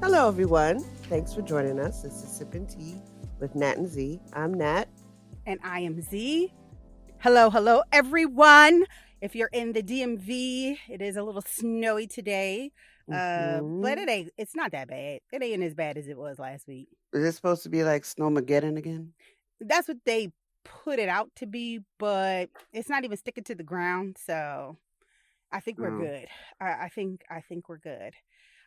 Hello, everyone. Thanks for joining us. This is Sippin' Tea with Nat and Z. I'm Nat. And I am Z. Hello, hello, everyone. If you're in the DMV, it is a little snowy today, but Mm-hmm. it's not that bad. It ain't as bad as it was last week. Is it supposed to be like Snowmageddon again? That's what they put it out to be, but it's not even sticking to the ground. So I think we're Oh, good. I think we're good.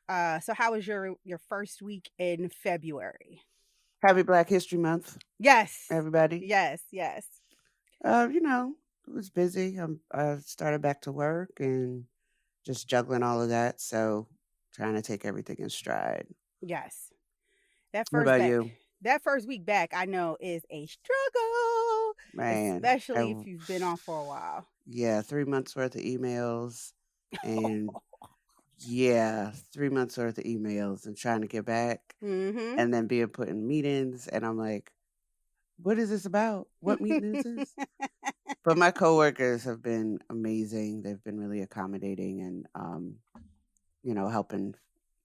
So how was your first week in February? happy Black History Month, Yes, everybody. yes. You know, it was busy. I started back to work and just juggling all of that. So trying to take everything in stride. Yes. That What first about back you? that first week back, I know is a struggle, Man, especially if you've been off for a while. yeah, 3 months worth of emails and yeah, 3 months worth of emails and trying to get back Mhm. and then being put in meetings. And I'm like, what is this about? What meeting is this? But my coworkers have been amazing. They've been really accommodating and, helping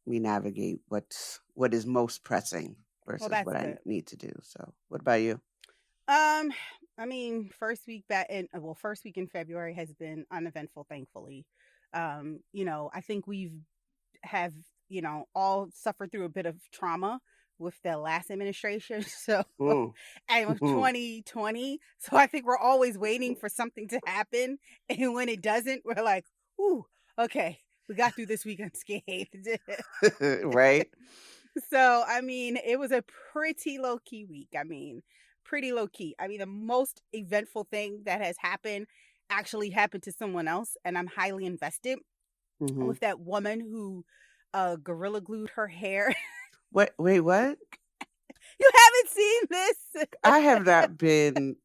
me navigate what is most pressing Well, versus that's what I good. need to do. So, what about you? Um, I mean, first week in February has been uneventful, thankfully. I think have all suffered through a bit of trauma with the last administration. So, Mm. and it was 2020. So I think we're always waiting for something to happen. And when it doesn't, we're like, ooh, okay, we got through this week unscathed. Right? So, I mean, it was a pretty low key week. Pretty low key. The most eventful thing that has happened actually happened to someone else. And I'm highly invested Hmm. with that woman who gorilla glued her hair. What? Wait, what? You haven't seen this? I have not been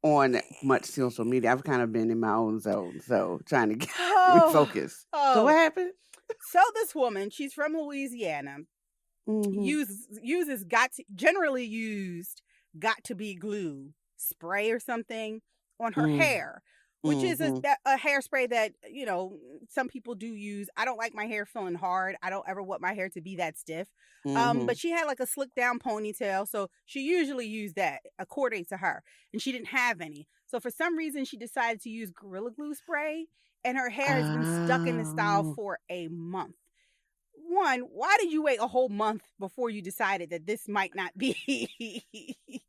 on much social media. I've kind of been in my own zone, so trying to get Oh, refocus. So what oh. happened? So this woman, she's from Louisiana, Hmm. uses got to generally used got to be glue spray or something on her Mm. hair, which is Hmm. a hairspray that some people do use. I don't like my hair feeling hard. I don't ever want my hair to be that stiff. Hmm. But she had like a slick down ponytail, so she usually used that according to her, and she didn't have any. So for some reason, she decided to use Gorilla Glue spray, and her hair has been stuck in the style Oh, for a month. One, why did you wait a whole month before you decided that this might not be?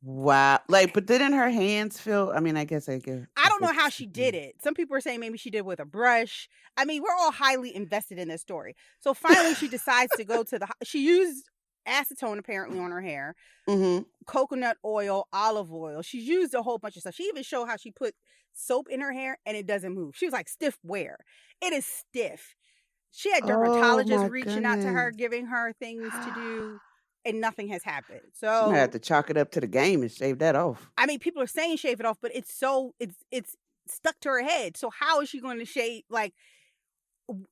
wow! Like, but didn't her hands feel? I mean, I guess I guess I if don't know how it's she did it. Some people are saying maybe she did with a brush. We're all highly invested in this story. So finally, she decides to go to she used acetone apparently on her hair, hmm. coconut oil, olive oil. She's used a whole bunch of stuff. She even showed how she put soap in her hair and it doesn't move. She was like, stiff wear. It is stiff. She had Oh dermatologists my reaching out to her, goodness! giving her things to do, and nothing has happened. She might have So, to chalk it up to the game and shave that off. people are saying shave it off, but it's stuck to her head. So how is she going to shave? Like,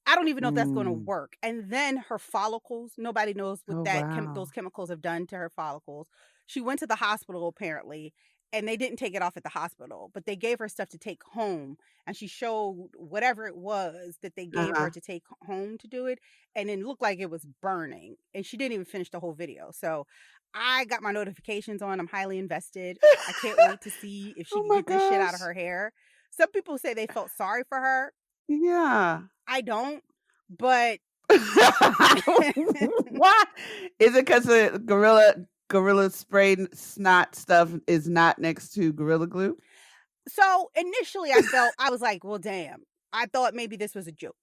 I don't even know if that's going to Mm. work. And then her follicles, nobody knows what Oh those wow! chemicals have done to her follicles. She went to the hospital apparently, and they didn't take it off at the hospital, but they gave her stuff to take home, and she showed whatever it was that they Uh gave her huh. to take home to do it, and it looked like it was burning, and she didn't even finish the whole video. So I got my notifications on. I'm highly invested. I can't wait to see if she Oh can my get this shit out of gosh! her hair. Some people say they felt sorry for her. Yeah. I don't, but Why? Is it because the gorilla spray snot stuff is not next to gorilla glue? so initially I was like, well, damn. I thought maybe this was a joke.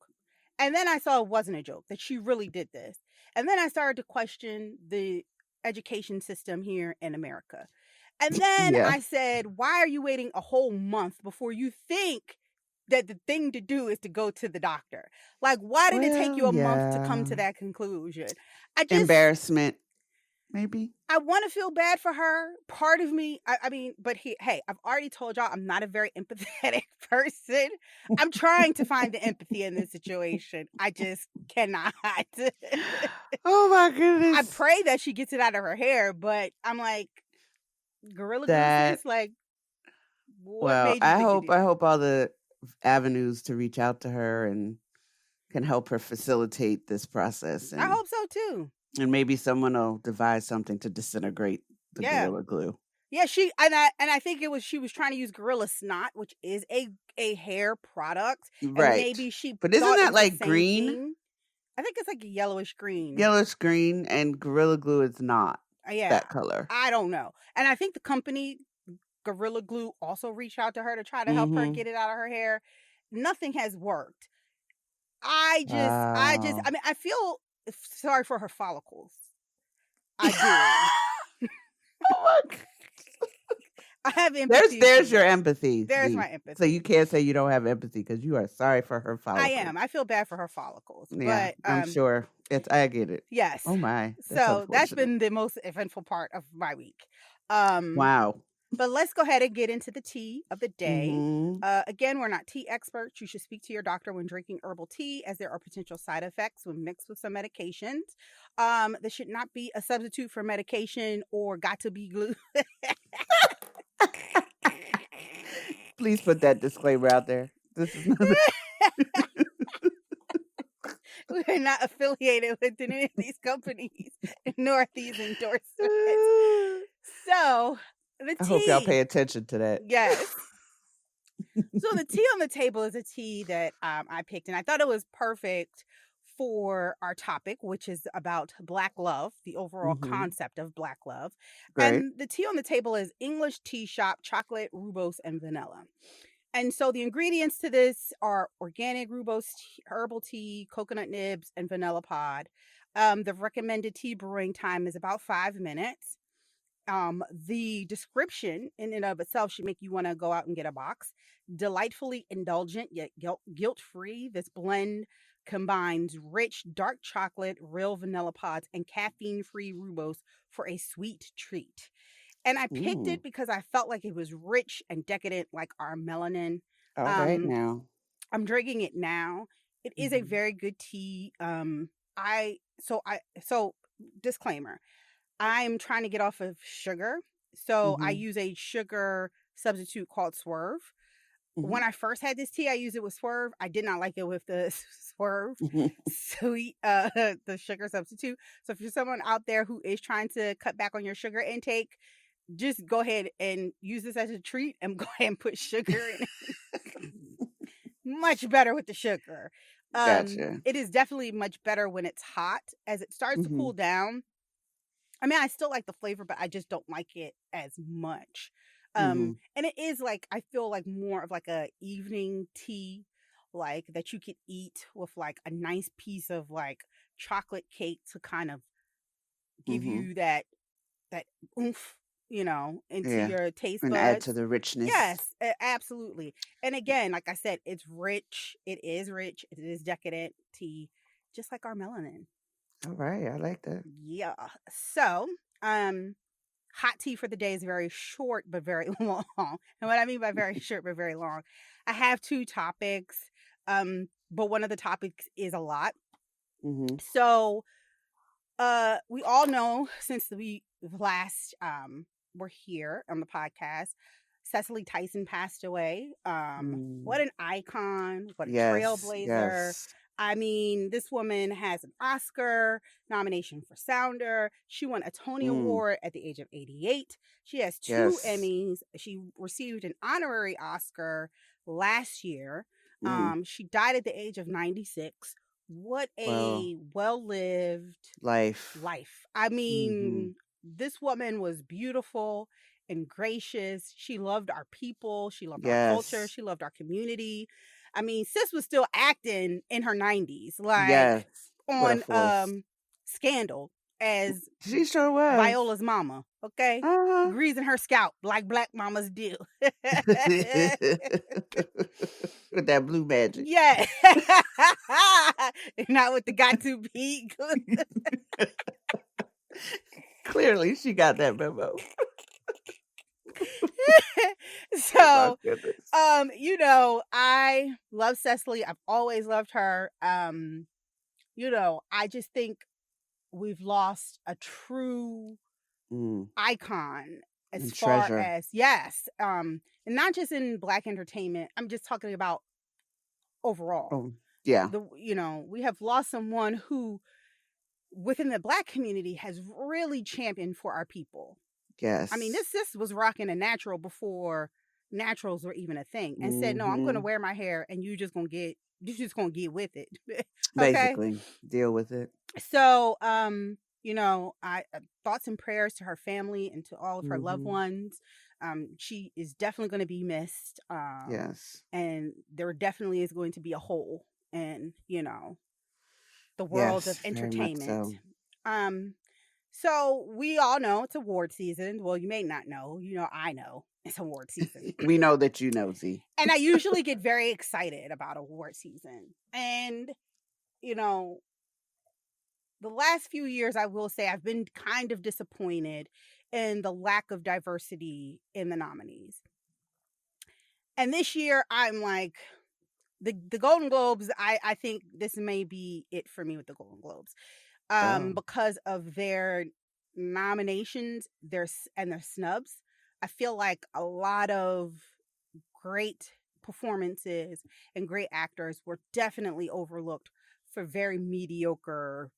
And then I saw it wasn't a joke, that she really did this. And then I started to question the education system here in America. And then Yeah. I said, why are you waiting a whole month before you think that the thing to do is to go to the doctor? Like, why did it take Well, you a month to come yeah. to that conclusion? I just Embarrassment, maybe. I want to feel bad for her. Part of me, but hey, I've already told y'all I'm not a very empathetic person. I'm trying to find the empathy in this situation. I just cannot. Oh my I goodness. pray that she gets it out of her hair, but I'm like, Gorilla Glue, That sis? Like, what well, made you think to do I that? hope all the avenues to reach out to her and can help her facilitate this process I and hope so too. And maybe someone will devise something to disintegrate the Yeah. Gorilla Glue. Yeah, I think she was trying to use Gorilla Snot, which is a hair product, and Right. maybe she But isn't thought it that was the like same green? thing. I think it's like a yellowish green. Yellowish green, and Gorilla Glue is not Yeah, that color. I don't know. And I think the company Gorilla Glue also reached out to her to try to help her Mm-hmm. get it out of her hair. Nothing has worked. Wow. I mean, I feel sorry for her follicles. I do. Oh my God. I have empathy. There's your empathy, There's Z. my So you empathy. can't say you don't have empathy because you are sorry for her I follicles. am. I feel bad for her follicles. Yeah, But I'm sure. I get it. yes. Oh my, that's So that's unfortunate. been the most eventful part of my week. Um Wow. but let's go ahead and get into the tea of the day. Mm-hmm. Again, we're not tea experts. You should speak to your doctor when drinking herbal tea, as there are potential side effects when mixed with some medications. This should not be a substitute for medication or got to be glue. Please put that disclaimer out there. This is not. We're not affiliated with any of these companies, nor these endorsements. So, the I hope y'all pay tea. attention to that. Yes. So the tea on the table is a tea that I picked, and I thought it was perfect for our topic, which is about Black love, the overall Mm-hmm. concept of Black love. Great. And the tea on the table is English tea shop chocolate, Rooibos, and vanilla. And so the ingredients to this are organic Rooibos herbal tea, coconut nibs, and vanilla pod. The recommended tea brewing time is about 5 minutes. The description in and of itself should make you want to go out and get a box. Delightfully indulgent yet guilt free, this blend combines rich dark chocolate, real vanilla pods, and caffeine free Rooibos for a sweet treat. And I picked Mm. it because I felt like it was rich and decadent, like our melanin. All right Um, now. I'm drinking it now. It is a Mm-hmm. very good tea. So disclaimer. I'm trying to get off of sugar. So I Mm-hmm. use a sugar substitute called Swerve. Mm-hmm. When I first had this tea, I used it with Swerve. I did not like it with the Swerve sweet the sugar substitute. So if you're someone out there who is trying to cut back on your sugar intake, just go ahead and use this as a treat and go ahead and put sugar in it. Much better with the sugar. Gotcha. It is definitely much better when it's hot. As it starts to Mm-hmm. cool down, I mean, I still like the flavor, but I just don't like it as much. Mm-hmm. And it is like I feel like more of like a evening tea, like that you could eat with like a nice piece of like chocolate cake to kind of give Mm-hmm. you that oomph, into Yeah. your taste And add to buds. the richness. Yes, absolutely. And again, like I said, it's rich. It is rich. It is decadent tea, just like our melanin. All right. I like that. Yeah. So, hot tea for the day is very short but very long. And what I mean by very short but very long, I have two topics. But one of the topics is a lot. Mm-hmm. So, we all know since we last were here on the podcast, Cecily Tyson passed away. What an icon, what a Yes. trailblazer. Yes. I mean, this woman has an Oscar nomination for Sounder. She won a Tony Award at the age of 88. She has two Yes. Emmys. She received an honorary Oscar last year. Mm. She died at the age of 96. What Well, a well-lived life. I Mm-hmm. mean, this woman was beautiful and gracious. She loved our people. She loved our culture. Yes. She loved our community. I mean, sis was still acting in her 90s, like Yes. What a on force. Scandal as She sure was. Viola's mama, okay? Uh-huh. Greasing her scalp like black mamas do. With that blue magic. Yeah. Not with the got to be. Clearly, she got that memo. So, goodness. I love Cecily. I've always loved her. I just think we've lost a true icon as And far treasure. as yes, and not just in Black entertainment. I'm just talking about overall. Oh, yeah. We have lost someone who within the Black community has really championed for our people. Yes. I mean, this was rocking a natural before naturals were even a thing, and said, "No, I'm going to Mm-hmm. wear my hair, and you just gonna get with it." Okay. Basically, deal with it. So, I thoughts and prayers to her family and to all of her loved Mm-hmm. ones. She is definitely going to be missed. Yes. And there definitely is going to be a hole in, the world of Yes, very much entertainment. so. So we all know it's award season. Well, you may not know. I know it's award season. We know that you know, Z. And I usually get very excited about award season. And, the last few years, I will say I've been kind of disappointed in the lack of diversity in the nominees. And this year, I'm like, the Golden Globes, I think this may be it for me with the Golden Globes. Because of their nominations, their snubs. I feel like a lot of great performances and great actors were definitely overlooked for very mediocre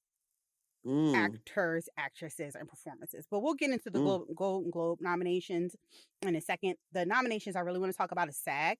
actors, actresses, and performances. But we'll get into the Golden Globe nominations in a second. The nominations I really want to talk about is SAG.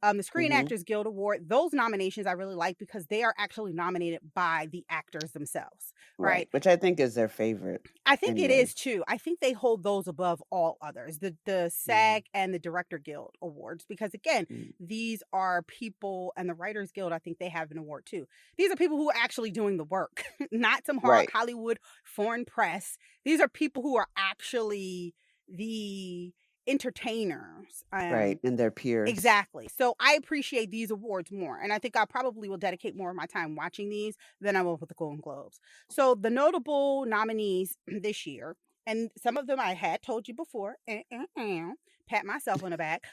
The Screen Actors Guild Award, those nominations I really like because they are actually nominated by the actors themselves, right? Which I think is their favorite. I think it is too. I think they hold those above all others, the SAG and the Director Guild Awards, because again, these are people, and the Writers Guild, I think they have an award too. These are people who are actually doing the work, not some Hollywood foreign press. These are people who are actually the entertainers, right, and their peers. Exactly. So I appreciate these awards more, and I think I probably will dedicate more of my time watching these than I will with the Golden Globes. So the notable nominees this year, and some of them I had told you before, pat myself on the back.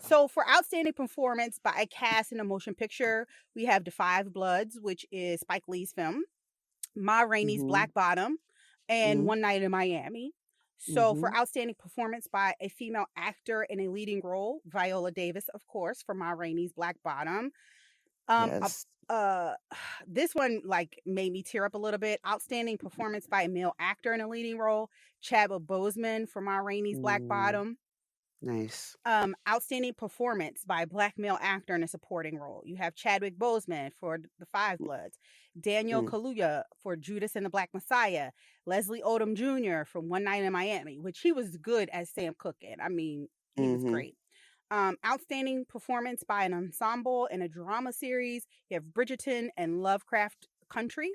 So for outstanding performance by a cast in a motion picture, we have The Five Bloods, which is Spike Lee's film, Ma Rainey's Black Bottom, and One Night in Miami. So for outstanding performance by a female actor in a leading role, Viola Davis, of course, for Ma Rainey's Black Bottom. Yes. This one made me tear up a little bit. Outstanding performance by a male actor in a leading role, Chadwick Boseman for Ma Rainey's Black Bottom. Nice. Outstanding performance by a Black male actor in a supporting role. You have Chadwick Boseman for The Five Bloods, Daniel Kaluuya for Judas and the Black Messiah, Leslie Odom Jr. for One Night in Miami, which he was good as Sam Cooke in. I mean, he was great. Outstanding performance by an ensemble in a drama series. You have Bridgerton and Lovecraft Country.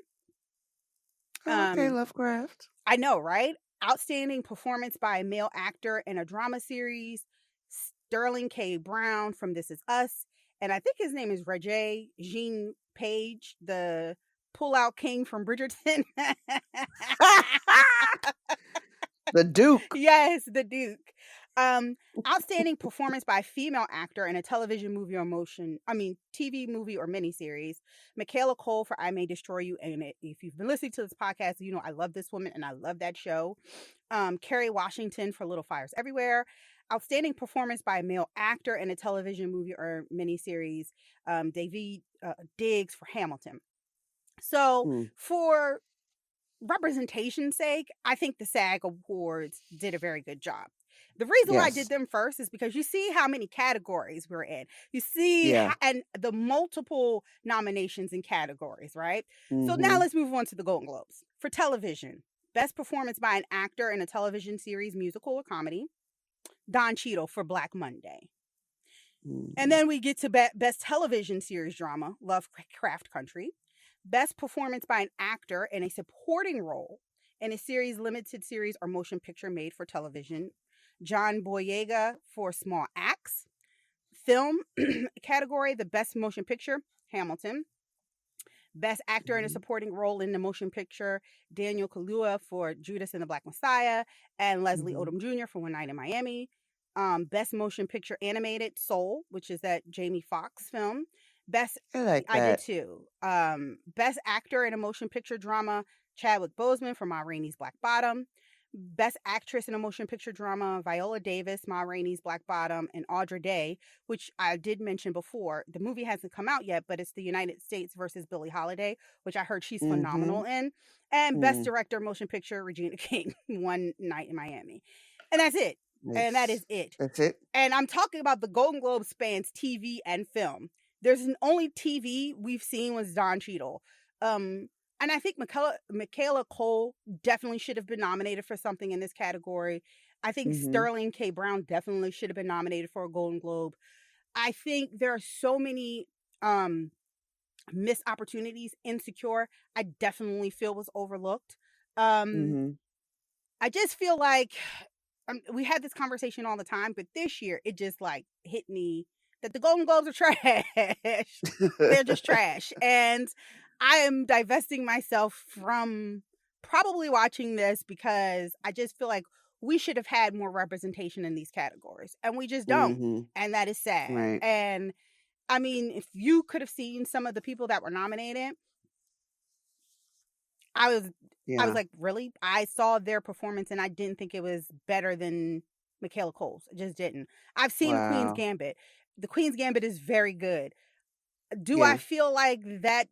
Okay, Lovecraft. I know, right? Outstanding performance by a male actor in a drama series, Sterling K. Brown from This Is Us. And I think his name is Regé-Jean Page, the pull-out king from Bridgerton. The Duke. Yes, the Duke. Outstanding performance by a female actor in a television movie or TV movie or miniseries. Michaela Cole for I May Destroy You. And if you've been listening to this podcast, you know I love this woman and I love that show. Kerry Washington for Little Fires Everywhere. Outstanding performance by a male actor in a television movie or miniseries. David Diggs for Hamilton. So for representation's sake, I think the SAG Awards did a very good job. The reason why I did them first is because you see how many categories we're in. You see and the multiple nominations in categories, right? So now let's move on to the Golden Globes. For television, best performance by an actor in a television series, musical, or comedy, Don Cheadle for Black Monday. And then we get to best television series drama, Lovecraft Country. Best performance by an actor in a supporting role in a series, limited series, or motion picture made for television, John Boyega for Small Axe. Film category, the best motion picture, Hamilton. Best actor in a supporting role in the motion picture, Daniel Kaluuya for Judas and the Black Messiah, and Leslie Odom Jr. for One Night in Miami. Best motion picture animated, Soul, which is that Jamie Foxx film. I did too. Best actor in a motion picture drama, Chadwick Boseman for Ma Rainey's Black Bottom. Best Actress in a Motion Picture Drama, Viola Davis, Ma Rainey's Black Bottom, and Audra Day, which I did mention before. The movie hasn't come out yet, but it's the United States versus Billie Holiday, which I heard she's Mm-hmm. phenomenal in. And Best Mm. Director Motion Picture, Regina King, One Night in Miami. And that's it. And that Nice. is it. That's it. And I'm talking about the Golden Globe spans TV and film. There's an only TV we've seen was Don Cheadle. And I think Michaela Cole definitely should have been nominated for something in this category. I think Mm-hmm. Sterling K. Brown definitely should have been nominated for a Golden Globe. I think there are so many missed opportunities. Insecure, I definitely feel was overlooked. Um, Mm-hmm. I just feel like we had this conversation all the time, but this year it just like hit me that the Golden Globes are trash. They're just trash. And I am divesting myself from probably watching this because I just feel like we should have had more representation in these categories. And we just don't. Mm-hmm. And that is sad. Right. And I mean, if you could have seen some of the people that were nominated, I was I was Yeah. like, really? I saw their performance and I didn't think it was better than Michaela Cole's. I just didn't. I've seen The Queen's Wow. Gambit. The Queen's Gambit is very good. Do I Yeah. feel like that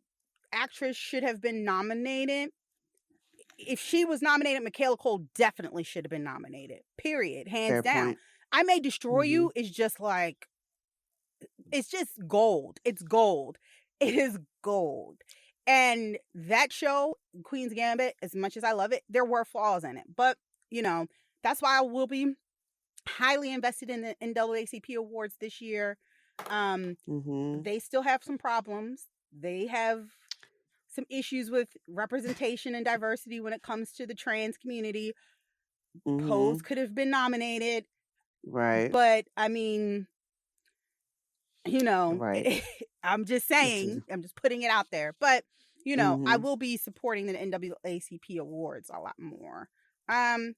actress should have been nominated? If she was nominated, Michaela Cole definitely should have been nominated. Period. Hands Fair down. point. I May Destroy Mm-hmm. You is just like, it's just gold. It's gold. It is gold. And that show, Queen's Gambit, as much as I love it, there were flaws in it. But, you know, that's why I will be highly invested in the NAACP awards this year. Mm-hmm. They still have some problems. They have some issues with representation and diversity when it comes to the trans community. Mm-hmm. Pose could have been nominated, Right. but I mean, you know, Right. I'm just This is. saying, I'm just putting it out there. But, you know, I Mm-hmm. will be supporting the NAACP awards a lot more. And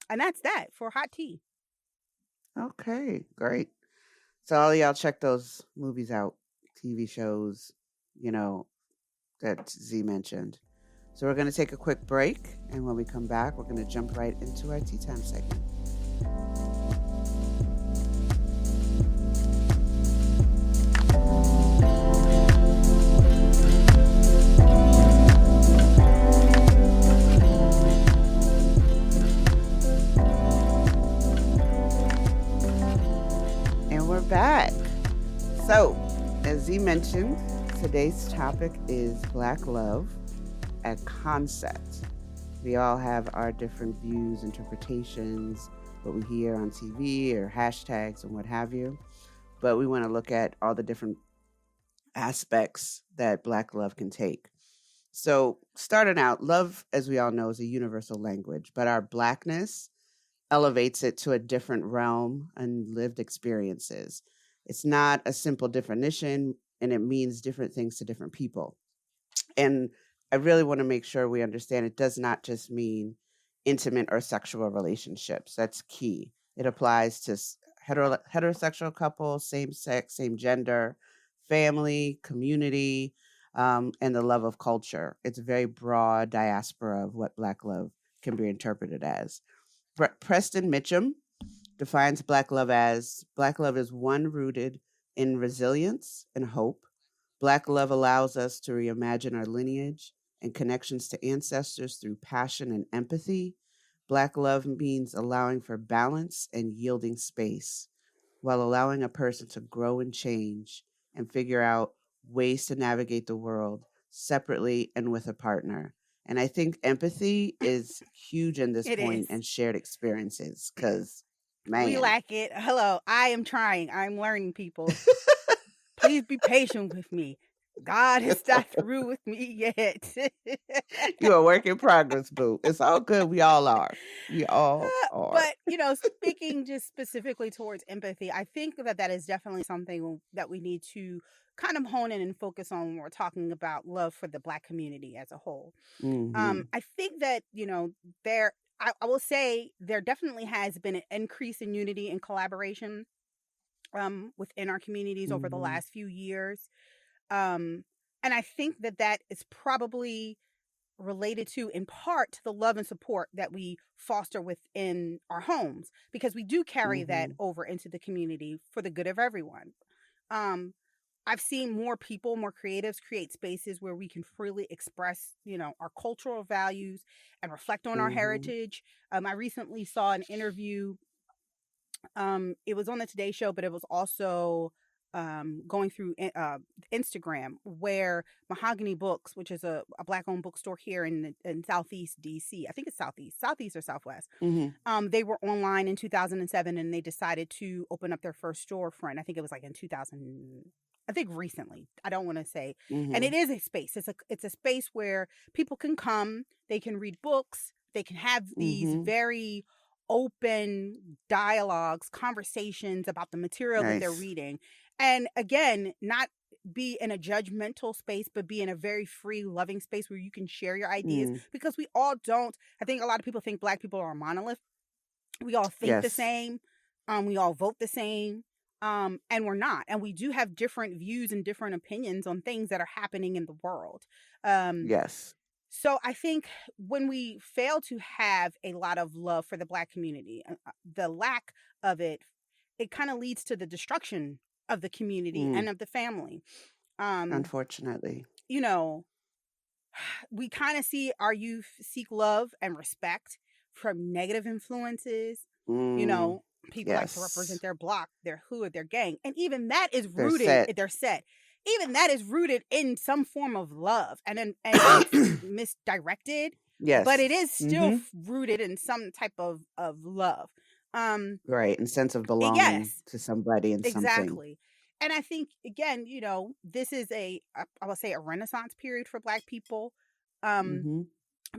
that's that for Hot Tea. Okay. Great. So all of y'all check those movies out, TV shows, you know, that Z mentioned. So we're going to take a quick break, and when we come back, we're going to jump right into our tea time segment. And we're back. So, as Z mentioned, today's topic is Black love, a concept. We all have our different views, interpretations, what we hear on TV or hashtags and what have you. But we want to look at all the different aspects that Black love can take. So, starting out, love, as we all know, is a universal language, but our Blackness elevates it to a different realm and lived experiences. It's not a simple definition, and it means different things to different people. And I really want to make sure we understand it does not just mean intimate or sexual relationships. That's key. It applies to heterosexual couples, same sex, same gender, family, community, and the love of culture. It's a very broad diaspora of what Black love can be interpreted as. Preston Mitchum defines Black love as Black love is one rooted in resilience and hope. Black love allows us to reimagine our lineage and connections to ancestors through passion and empathy. Black love means allowing for balance and yielding space while allowing a person to grow and change and figure out ways to navigate the world separately and with a partner. And I think empathy is huge in this It is. point and shared experiences because, We man. lack it. Hello, I am trying. I'm learning, people. Please be patient with me. God is not through with me yet. You're a work in progress, boo. It's all good. We all are. We all are. But, you know, speaking just specifically towards empathy, I think that that is definitely something that we need to kind of hone in and focus on when we're talking about love for the Black community as a whole. Mm-hmm. I think that, you know, I will say there definitely has been an increase in unity and collaboration within our communities over the Mm-hmm. last few years. And I think that that is probably related to, in part, to the love and support that we foster within our homes, because we do carry that Mhm. over into the community for the good of everyone. Um, I've seen more people, more creatives create spaces where we can freely express, our cultural values and reflect on our Mhm. heritage. I recently saw an interview. It was on the Today Show, but it was also going through Instagram, where Mahogany Books, which is a black-owned bookstore here in Southeast DC. I think it's Southeast or Southwest. Mhm. They were online in 2007, and they decided to open up their first storefront. I think it was like in 2000. I think recently. I don't want to say. And it Mhm. is a space. It's a space where people can come. They can read books. They can have these Mhm. very open dialogues, conversations about the material that they're Nice. reading. And again, not be in a judgmental space, but be in a very free, loving space where you can share your ideas, Mm. because we all don't. I think a lot of people think Black people are a monolith. We all think the Yes. same. We all vote the same. And we're not. And we do have different views and different opinions on things that are happening in the world. Um, Yes. so I think when we fail to have a lot of love for the Black community, the lack of it, it kind of leads to the destruction of the community Mm. and of the family. Um, Unfortunately. you know, we kind of see our youth seek love and respect from negative influences. You Mm. know, people like to represent Yes. their block, their hood, their gang, and even that is They're rooted. set. They're set. Even that is rooted in some form of love, and if it's misdirected, but Yes. it is still Mhm. rooted in some type of love. Um, Right, and sense of belonging yes, to somebody and something. exactly. And I think, again, this is I would say, a renaissance period for Black people. Um, Mhm.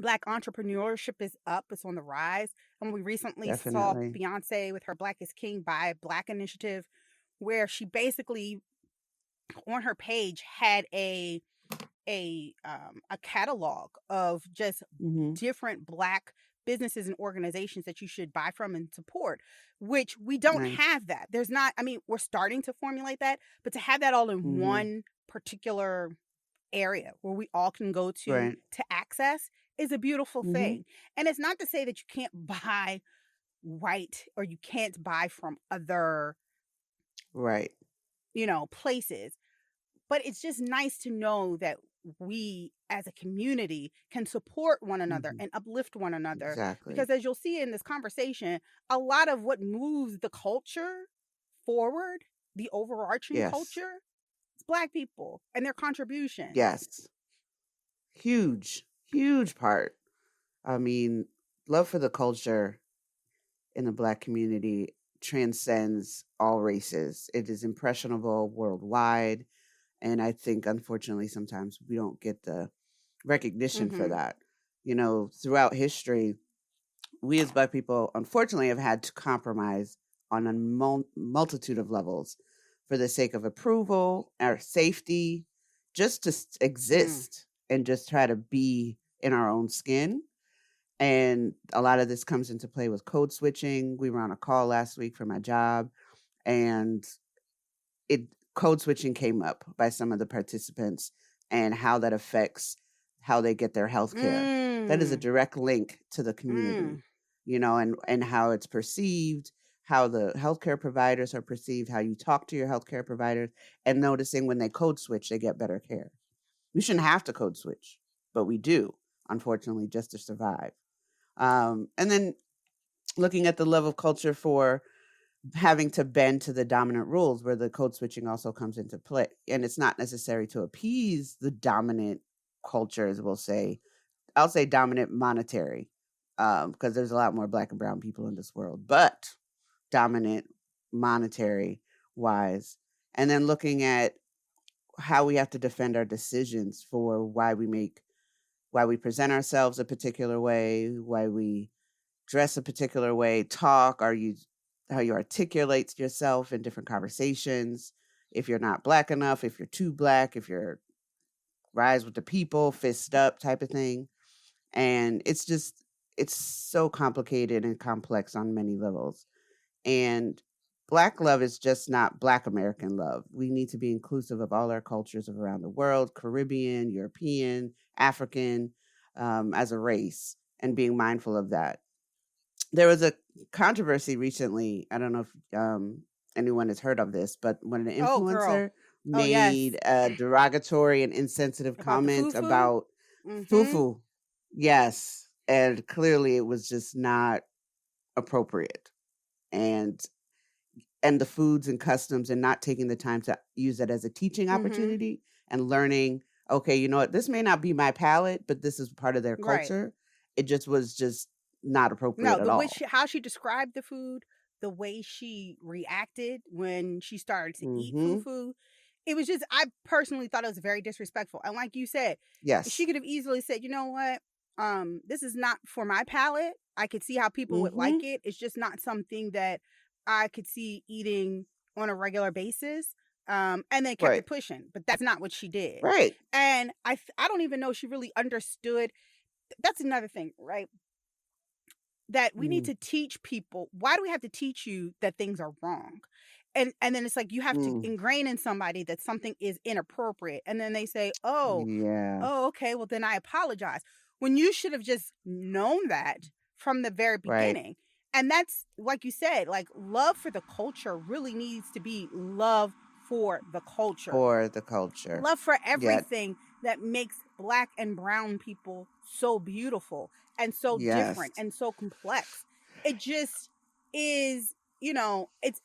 Black entrepreneurship is up, it's on the rise. And we recently saw Definitely. Beyonce with her Black is King Buy Black initiative, where she basically on her page had a catalog of just Mhm. different Black businesses and organizations that you should buy from and support, which we don't Nice. have. That there's not, I mean, we're starting to formulate that, but to have that all in Mhm. one particular area where we all can go Right. to access is a beautiful Mhm. thing. And it's not to say that you can't buy white, or you can't buy from other, Right. places, but it's just nice to know that we as a community can support one another Mhm. and uplift one another, Exactly. because as you'll see in this conversation, a lot of what moves the culture forward, the overarching Yes. culture, is Black people and their contributions. Yes. Huge, huge part. I mean, love for the culture in the Black community transcends all races. It is impressionable worldwide. And I think, unfortunately, sometimes we don't get the recognition for Mhm. that. Throughout history, we as Black people, unfortunately, have had to compromise on a multitude of levels for the sake of approval, our safety, just to Mm. exist and just try to be in our own skin. And a lot of this comes into play with code switching. We were on a call last week for my job, and it code switching came up by some of the participants and how that affects how they get their health care. That is a Mm. direct link to the Mm. community, and how it's perceived, how the healthcare providers are perceived, how you talk to your healthcare providers, and noticing when they code switch, they get better care. We shouldn't have to code switch, but we do, unfortunately, just to survive. And then looking at the love of culture for having to bend to the dominant rules, where the code switching also comes into play. And it's not necessary to appease the dominant cultures, I'll say dominant monetary, because there's a lot more Black and brown people in this world, but dominant monetary wise. And then looking at how we have to defend our decisions for why we present ourselves a particular way, why we dress a particular way, talk, how you articulate yourself in different conversations. If you're not Black enough, if you're too Black, if you're rise with the people, fist up type of thing. And it's so complicated and complex on many levels. And Black love is just not Black American love. We need to be inclusive of all our cultures of around the world, Caribbean, European, African. as a race and being mindful of that. There was a controversy recently. I don't know if anyone has heard of this, but when an Oh, girl. influencer Oh, yes. made a derogatory and insensitive About the comment fufu. about Mm-hmm. fufu, yes, and clearly it was just not appropriate, and the foods and customs, and not taking the time to use it as a teaching Mm-hmm. opportunity and learning, okay, you know what, this may not be my palate, but this is part of their Right. culture. It just was just not appropriate No, at the way all. how she described the food, the way she reacted when she started to eat Mm-hmm. fufu, it was just, I personally thought it was very disrespectful. And like you said, she Yes. could have easily said, you know what, this is not for my palate. I could see how people would Mm-hmm. like it. It's just not something that I could see eating on a regular basis. And then kept Right. it pushing, but that's not what she did. Right. And I don't even know she really understood. That's another thing, right? That we need Mm. to teach people. Why do we have to teach you that things are wrong? And then it's like you have to Mm. ingrain in somebody that something is inappropriate, and then they say, oh, Yeah. okay, well then I apologize, when you should have just known that from the very Right. beginning. And that's like you said, like, love for the culture really needs to be love for the culture, For the culture. love for Yeah. everything that makes Black and brown people so beautiful and so Yes. different and so complex. It just is,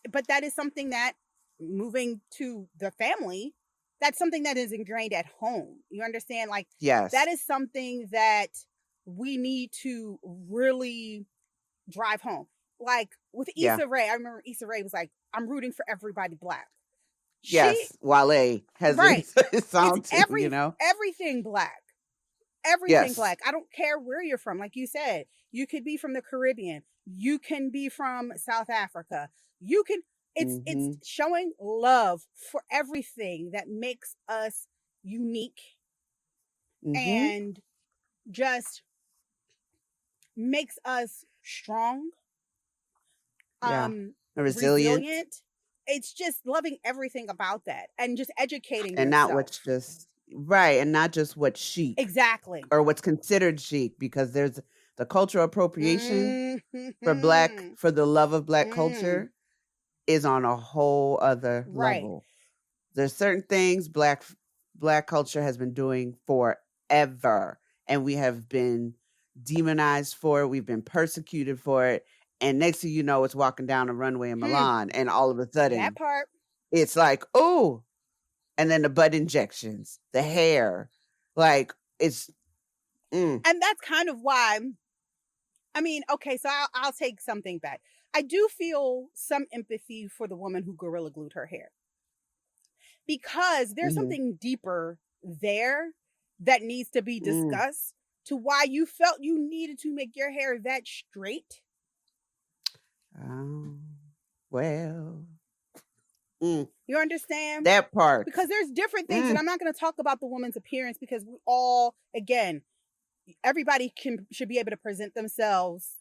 but that is something that, moving to the family, that's something that is ingrained at home. You understand? Like, Yes. that is something that we need to really drive home. Like with Yeah. Issa Rae, I remember Issa Rae was like, I'm rooting for everybody Black. Yes. Wale has Right. his song too, you know? Everything Black. Everything Yes. Black. I don't care where you're from. Like you said, you could be from the Caribbean. You can be from South Africa. You can, Mm-hmm. it's showing love for everything that makes us unique, Mm-hmm. and just makes us strong, Yeah. Resilient. It's just loving everything about that and just educating And yourself. not what's just right, and not just what's chic. Exactly. Or what's considered chic, because there's the cultural appropriation for the love of Black culture is on a whole other level. There's certain things Black culture has been doing forever, and we have been demonized for it. We've been persecuted for it. And next thing you know, it's walking down a runway in Milan, and all of a sudden, that part, it's like, oh, and then the butt injections, the hair, like it's, and that's kind of why. I mean, okay, so I'll take something back. I do feel some empathy for the woman who Gorilla Glued her hair, because there's something deeper there that needs to be discussed to why you felt you needed to make your hair that straight. Well, you understand that part, because there's different things, and I'm not going to talk about the woman's appearance, because we all, again, everybody should be able to present themselves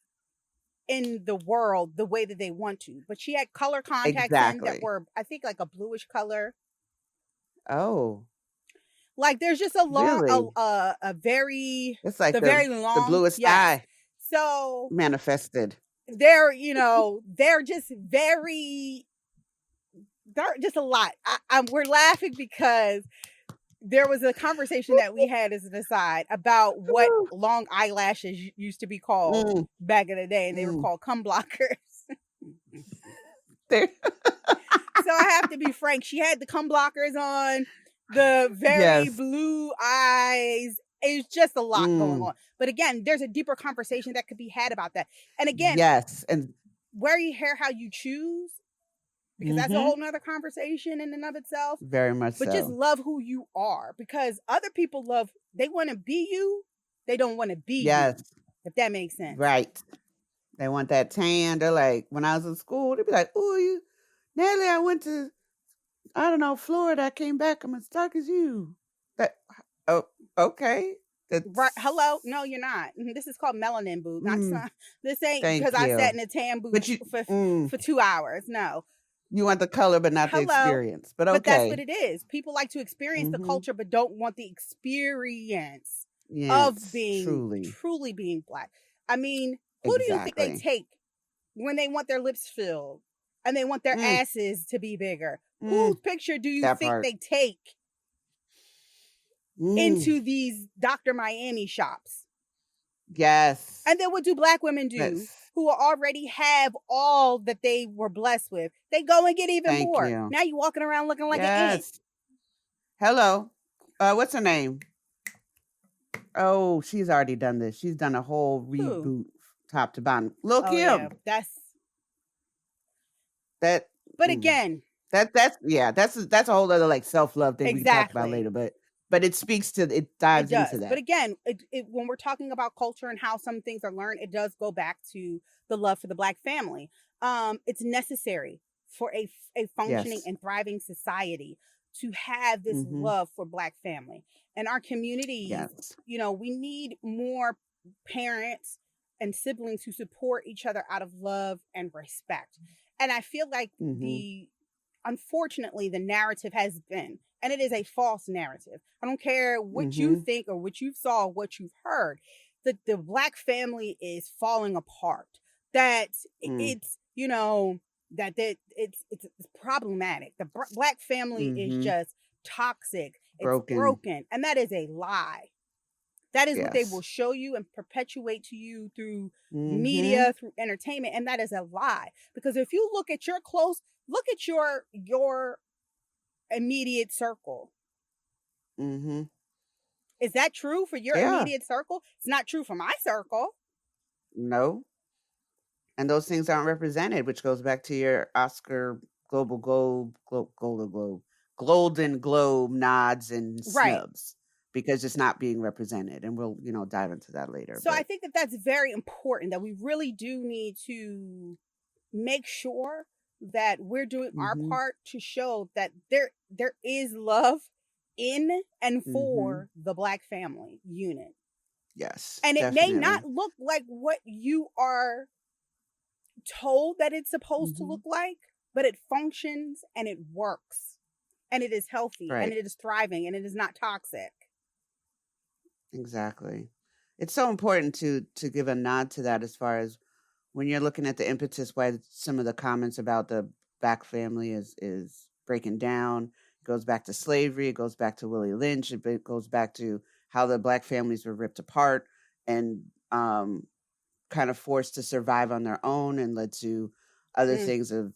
in the world the way that they want to. But she had color contacts in that were, I think, like a bluish color. Oh, like there's just a long, really? a very, it's like very long, the bluest eye. So manifested. They're just very, they're just a lot. We're laughing because there was a conversation that we had as an aside about what long eyelashes used to be called back in the day, and they were called cum blockers. So I have to be frank. She had the cum blockers on, the very blue eyes. It's just a lot going on. But again, there's a deeper conversation that could be had about that. And again, and wear your hair how you choose, because that's a whole nother conversation in and of itself. Very much but so. Just love who you are, because other people they want to be you. They don't want to be you, if that makes sense. Right. They want that tan. They're like, when I was in school, they'd be like, oh, Natalie, I went to, I don't know, Florida. I came back. I'm as dark as you. Okay. Right. Hello. No, you're not. This is called melanin, boob. This ain't because I sat in a tan booth for 2 hours. No. You want the color, but not the experience. But okay. But that's what it is. People like to experience the culture, but don't want the experience. of Yes, being truly. truly being Black. I mean, who do you think they Exactly. take when they want their lips filled and they want their Mm, asses to be bigger? Whose mm, picture do you that think part. they take Mm, into these Dr. Miami shops? yes. And then what do Black women do That's, who already have all that they were blessed with? They go and get even thank more. you. Now you walking around looking like an ant. Yes. Hello. What's her name? Oh, she's already done this. She's done a whole Who? reboot top to bottom. Lil' Oh yeah, Kim. that's. That But mm, again, that's a whole other like self-love thing we can talk about exactly. later, but it speaks to, it It dives into does. But that. again, when we're talking about culture and how some things are learned, it does go back to the love for the Black family. It's necessary for a functioning Yes. and thriving society to have this Mhm. love for Black family. And our communities, Yes. we need more parents and siblings who support each other out of love and respect. And I feel like Mhm. unfortunately, the narrative has been, and it is a false narrative. I don't care what you Mhm. think or what you saw, or what you've heard, that the Black family is falling apart. That Mm. it's, it's problematic. The Black family is Mhm. just toxic. It's Broken. broken, and that is a lie. That is what they will Yes. show you and perpetuate to you through Mhm. media, through entertainment, and that is a lie. Because if you look at your immediate circle. Mhm. Is that true for your Yeah. immediate circle? It's not true for my circle. No. And those things aren't represented, which goes back to your Oscar, Global Globe, Golden Globe nods and Right. snubs, because it's not being represented. And we'll, dive into that later. So I But think that that's very important, that we really do need to make sure that we're doing our mhm. part to show that there is love in and Mhm. for the Black family unit. Yes, And it may not definitely. look like what you are told that it's supposed to look Mhm. like, but it functions and it works. And it is healthy and Right. it is thriving and it is not toxic. Exactly. It's so important to give a nod to that, as far as when you're looking at the impetus why some of the comments about the Black family is breaking down. It goes back to slavery. It goes back to Willie Lynch. It goes back to how the Black families were ripped apart and kind of forced to survive on their own, and led to other Mm, things of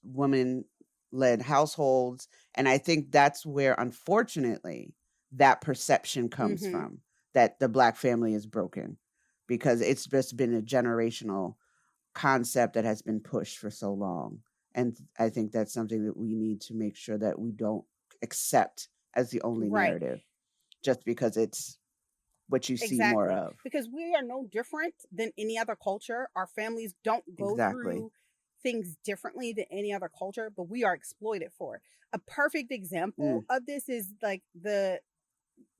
women led households. And I think that's where, unfortunately, that perception comes mm-hmm. from, that the Black family is broken, because it's just been a generational concept that has been pushed for so long. And I think that's something that we need to make sure that we don't accept as the only Right. narrative, just because it's what you see more Exactly. of. Because we are no different than any other culture. Our families don't go Exactly. through things differently than any other culture, but we are exploited for it. A perfect example Mm, of this is like the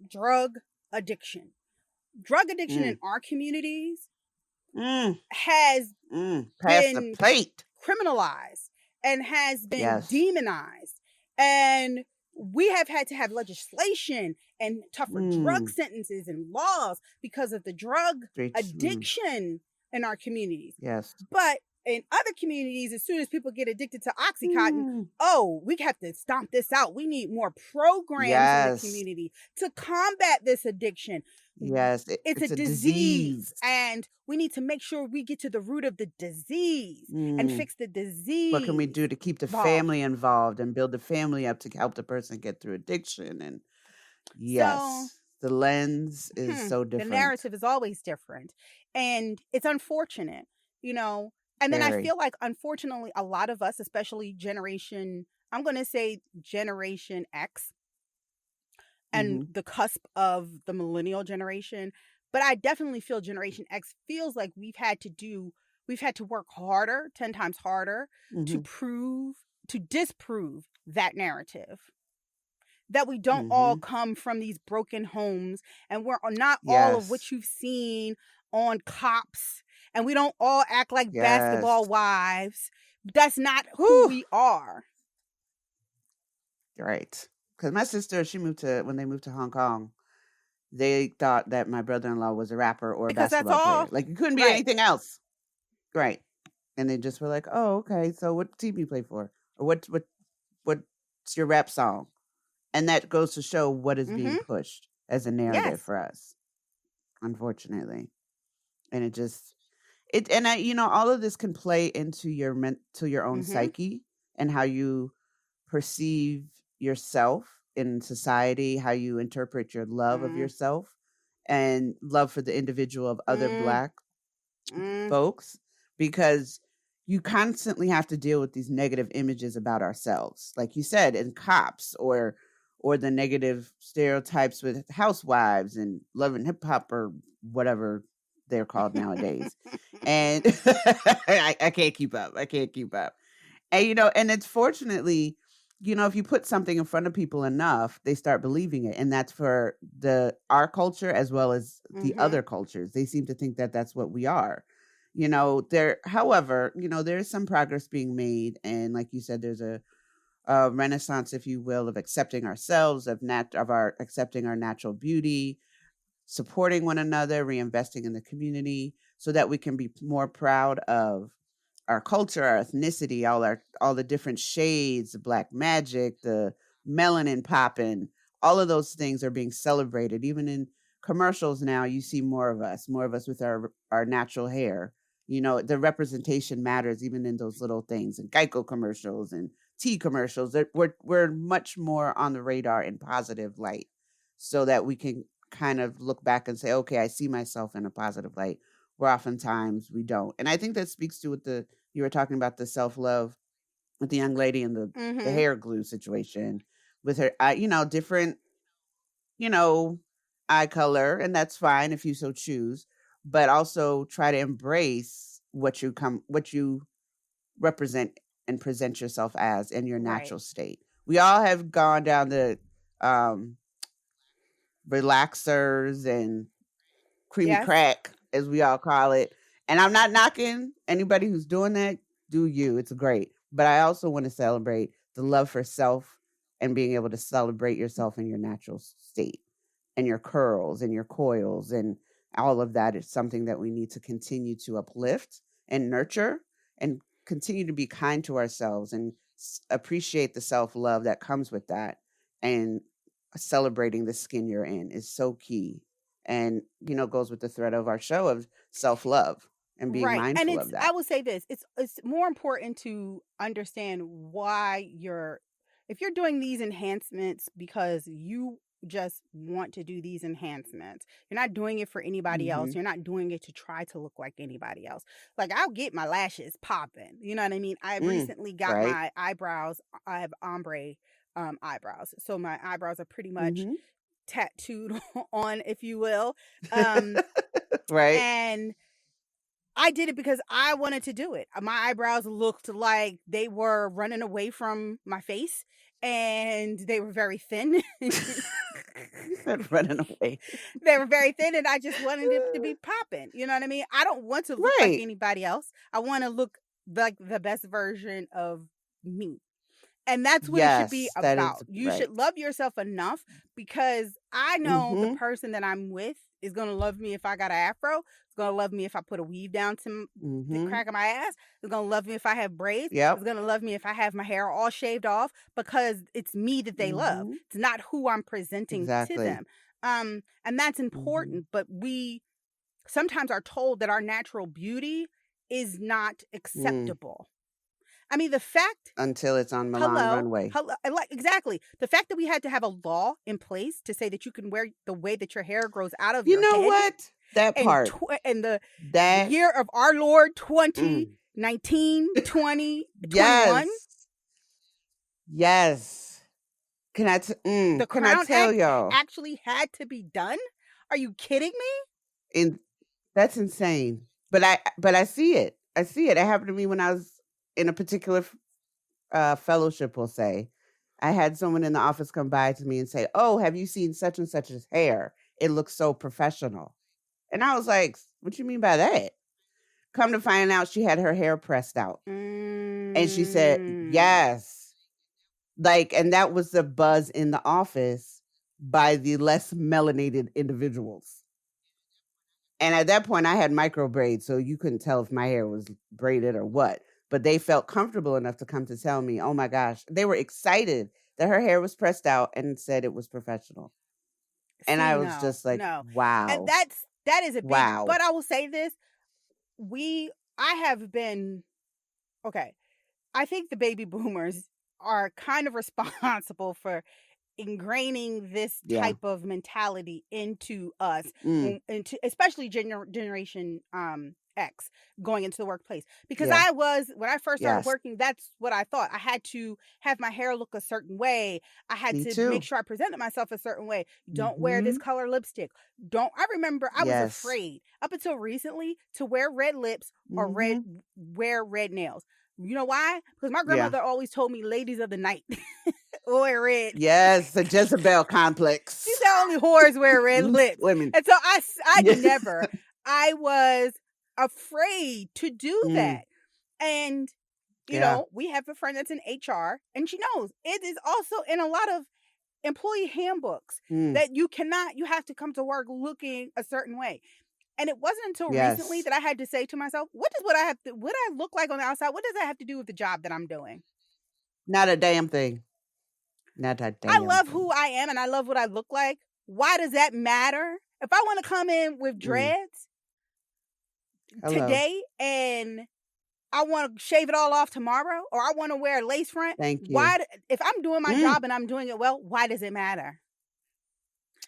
drug addiction. Drug addiction in mm, our communities mm, has Pass the been plate. criminalized and has been Yes. demonized. And we have had to have legislation and tougher drug Mm, sentences and laws because of the drug Streets. addiction in our communities. Yes. But in other communities, as soon as people get addicted to Oxycontin, Mm, oh, we have to stomp this out. We need more programs in the yes. community to combat this addiction. Yes. It's a It's a disease, disease. and we need to make sure we get to the root of the disease and Mm. fix the What can we disease. do to keep the Involved. family involved and build the family up to help the person get through addiction? And So, yes, the lens is so the different. narrative is always different, and it's unfortunate, you know. And then I Very. feel like, unfortunately, a lot of us, especially generation, I'm going to say Generation X, and Mm-hmm. the cusp of the millennial generation, but I definitely feel Generation X feels like we've had to work harder, 10 times harder, to Mm-hmm. disprove that narrative, that we don't all Mm-hmm. come from these broken homes, and we're not all of Yes. what you've seen on Cops, and we don't all act like Yes. basketball wives. That's not who Whew. we are. Right. Because my sister, when they moved to Hong Kong, they thought that my brother-in-law was a rapper or a Because that's basketball player. all. Like, it couldn't be Right. anything else. Right. And they just were like, "Oh, okay. So what team you play for? Or what's your rap song?" And that goes to show what is being pushed as a narrative Yes. for us, unfortunately. And it just and all of this can play into your own psyche and how you perceive yourself in society, how you interpret your love of yourself and love for the individual of other Black folks, because you constantly have to deal with these negative images about ourselves, like you said, in cops or the negative stereotypes with housewives and love and hip hop or whatever they're called nowadays. And I can't keep up. I can't keep up. And and it's fortunately, if you put something in front of people enough, they start believing it. And that's for our culture as well as the other cultures. They seem to think that that's what we are. However, there's some progress being made, and like you said, there's a renaissance, if you will, of accepting ourselves, of accepting our natural beauty, supporting one another, reinvesting in the community, so that we can be more proud of our culture, our ethnicity, all the different shades, the Black magic, the melanin popping, all of those things are being celebrated. Even in commercials now, you see more of us with our natural hair. The representation matters even in those little things, and Geico commercials and tea commercials. We're much more on the radar in positive light, so that we can kind of look back and say, okay, I see myself in a positive light, where oftentimes we don't. And I think that speaks to what you were talking about, the self-love with the young lady in the hair glue situation with her, different, eye color, and that's fine if you so choose, but also try to embrace what you represent and present yourself as in your natural state. We all have gone down the relaxers and creamy crack, as we all call it. And I'm not knocking anybody who's doing that. Do you? It's great. But I also want to celebrate the love for self and being able to celebrate yourself in your natural state, and your curls and your coils, and all of that is something that we need to continue to uplift and nurture, and continue to be kind to ourselves and appreciate the self-love that comes with that. And celebrating the skin you're in is so key, and goes with the thread of our show of self-love and being Right. And mindful of I that. will say this, it's more important to understand why if you're doing these enhancements because you just want to do these enhancements. You're not doing it for anybody else. You're not doing it to try to look like anybody else. Like, I'll get my lashes popping. You know what I mean? I recently got Right. my eyebrows. I have ombre eyebrows. So my eyebrows are pretty much tattooed on, if you will. Right. And I did it because I wanted to do it. My eyebrows looked like they were running away from my face, and they were very thin. Running away. They were very thin, and I just wanted it to be popping. You know what I mean? I don't want to look like anybody else. I want to look like the best version of me. And that's what it should be Yes, that is about. You right. should love yourself enough, because I know the person that I'm with is going to love me if I got an afro. It's going to love me if I put a weave down to the crack of my ass. It's going to love me if I have braids. It's going to love me if I have my hair all shaved off, because it's me that they love. It's not who I'm presenting to them. And that's important. But we sometimes are told that our natural beauty is not acceptable. I mean, the fact until it's on Milan runway. Like, exactly. The fact that we had to have a law in place to say that you can wear the way that your hair grows out of your head. You know what? That part. In the year of our Lord 2019, 2021. Yes. Can I tell y'all? Actually had to be done? Are you kidding me? And that's insane. But I see it. I see it. It happened to me when I was in a particular fellowship, we'll say. I had someone in the office come by to me and say, "Oh, have you seen such and such's hair? It looks so professional." And I was like, "What you mean by that?" Come to find out, she had her hair pressed out. And she said, "Yes." Like, and that was the buzz in the office, by the less melanated individuals. And at that point, I had micro braids, so you couldn't tell if my hair was braided or what. But they felt comfortable enough to come to tell me, oh my gosh, they were excited that her hair was pressed out and said it was professional. And I See, was no, just like, no. And wow, that is a big, wow. but I will say this. I have been, okay. I think the baby boomers are kind of responsible for ingraining this Yeah. type of mentality into us, Mm. into especially generation X going into the workplace. Because Yeah. when I first started Yes. working, that's what I thought. I had to have my hair look a certain way. I had Me to too. make sure I presented myself a certain way. Don't wear this color lipstick. I remember I was Yes. afraid up until recently to wear red lips or wear red nails. You know why? Because my Yeah. grandmother always told me ladies of the night wear red. Yes, the Jezebel complex. She said only whores wear red Loose lips. women. And so I Yeah. never, I was afraid to do that. And, you Yeah. know, we have a friend that's in HR and she knows it is also in a lot of employee handbooks that you have to come to work looking a certain way. And it wasn't until recently Yes. that I had to say to myself, what I look like on the outside? What does that have to do with the job that I'm doing? Not a damn thing. Not a damn I love thing. who I am and I love what I look like. Why does that matter? If I want to come in with dreads today and I want to shave it all off tomorrow, or I want to wear a lace front, Thank you. if I'm doing my job and I'm doing it well, why does it matter?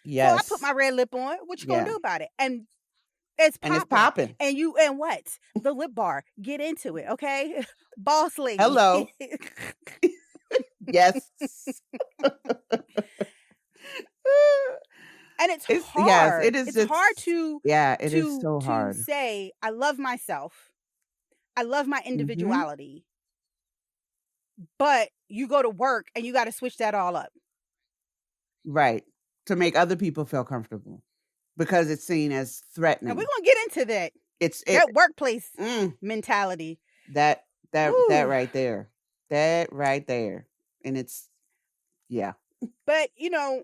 Yes. So I put my red lip on. What you gonna do about it? And it's popping. And it's popping. And what? The lip bar. Get into it, okay? Boss lady. Hello. Yes. And it's hard. Yes, it is. It's hard to it is so hard to say I love myself. I love my individuality. But you go to work and you got to switch that all up. Right. To make other people feel comfortable because it's seen as threatening. And we're going to get into that. That workplace mentality. That right there. That right there. And it's, yeah. But, you know,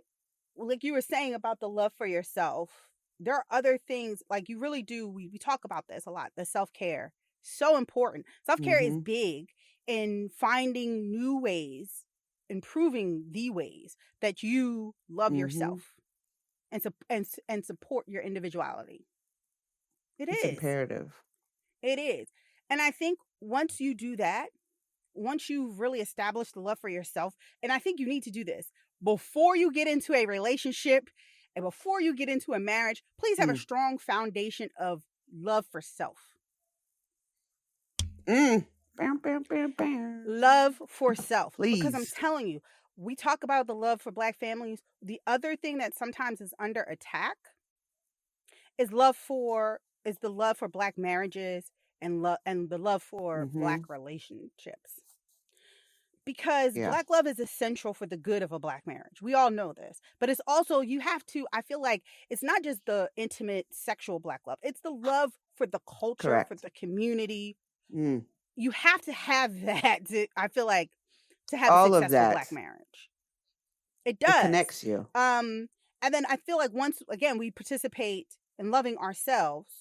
like you were saying about the love for yourself, there are other things like you really do. We talk about this a lot. The self-care, so important. Self-care is big in finding new ways, improving the ways that you love yourself and support your individuality. It's imperative. It is. And I think once you do that, once you've really established the love for yourself, and I think you need to do this before you get into a relationship and before you get into a marriage, please have a strong foundation of love for self. Love for self. Please. Because I'm telling you, we talk about the love for Black families. The other thing that sometimes is under attack is the love for Black marriages and the love for Black relationships. Because Black love is essential for the good of a Black marriage. We all know this. But it's also, I feel like it's not just the intimate sexual Black love. It's the love for the culture, for the community. You have to have that, I feel like, to have a successful Black marriage. It does. It connects you. And then I feel like once, again, we participate in loving ourselves,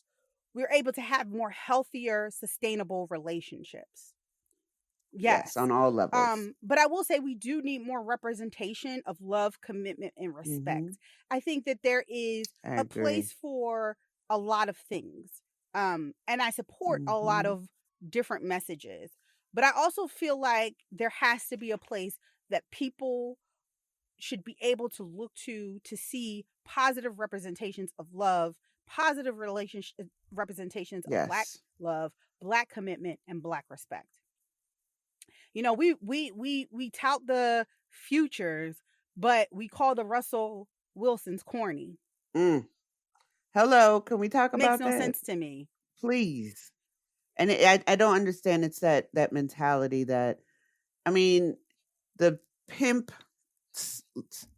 we're able to have more healthier, sustainable relationships. Yes, on all levels. But I will say we do need more representation of love, commitment, and respect. I think that there is a place for a lot of things. And I support a lot of different messages. But I also feel like there has to be a place that people should be able to look to see positive representations of love, positive representations of Black love, Black commitment, and Black respect. You know, we tout the Futures, but we call the Russell Wilsons corny. Hello, can we talk about that? Makes no sense to me. Please. And I don't understand. It's that mentality that, I mean, the pimp